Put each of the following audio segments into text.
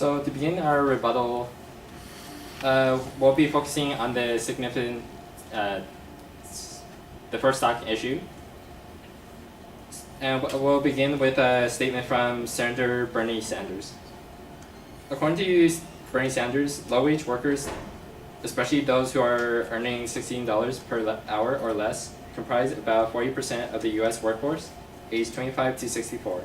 So to begin our rebuttal, we'll be focusing on the significant, the first stock issue. And we'll begin with a statement from Senator Bernie Sanders. According to Bernie Sanders, low-wage workers, especially those who are earning $16 per hour or less, comprise about 40% of the U.S. workforce, aged 25 to 64.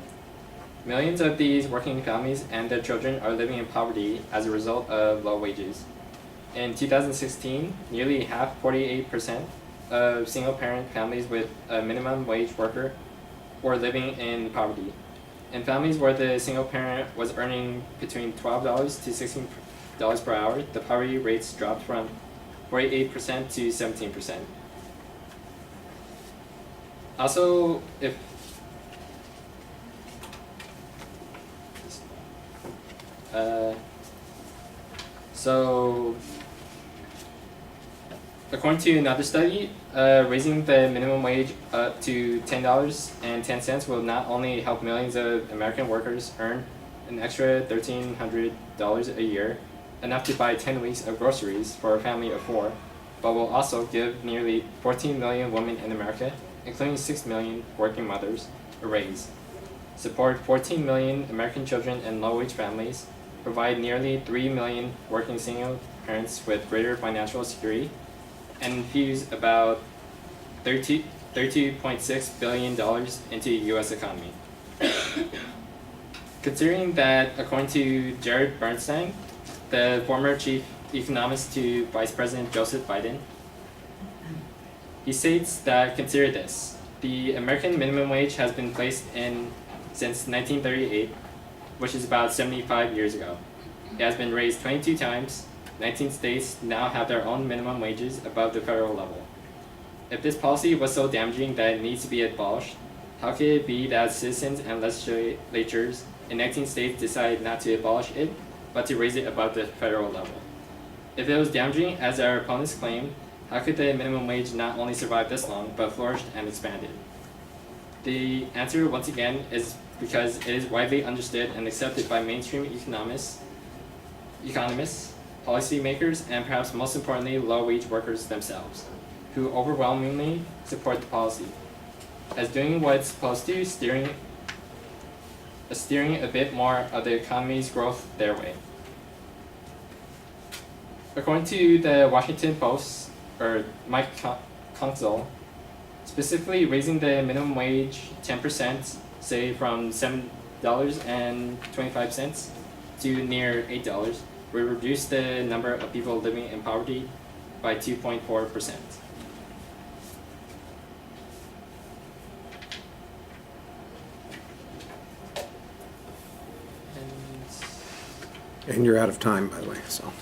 Millions of these working families and their children are living in poverty as a result of low wages. In 2016, nearly half, 48%, of single-parent families with a minimum wage worker were living in poverty. In families where the single parent was earning between $12 to $16 per hour, the poverty rates dropped from 48% to 17%. Also, according to another study, raising the minimum wage up to $10.10 will not only help millions of American workers earn an extra $1,300 a year, enough to buy 10 weeks of groceries for a family of 4, but will also give nearly 14 million women in America, including 6 million working mothers, a raise, support 14 million American children in low-wage families, provide nearly 3 million working single parents with greater financial security, and infuse about $32.6 billion into the U.S. economy. Considering that, according to Jared Bernstein, the former chief economist to Vice President Joseph Biden, he states that, consider this, the American minimum wage has been placed in since 1938, which is about 75 years ago. It has been raised 22 times. 19 states now have their own minimum wages above the federal level. If this policy was so damaging that it needs to be abolished, how could it be that citizens and legislatures in 19 states decided not to abolish it, but to raise it above the federal level? If it was damaging, as our opponents claim, how could the minimum wage not only survive this long, but flourished and expanded? The answer, once again, is because it is widely understood and accepted by mainstream economists, policymakers, and perhaps most importantly, low-wage workers themselves, who overwhelmingly support the policy, as doing what it's supposed to, steering a bit more of the economy's growth their way. According to the Washington Post, or Mike Council, specifically raising the minimum wage 10%, say from $7.25 to near $8, will reduce the number of people living in poverty by 2.4%. And you're out of time, by the way, so.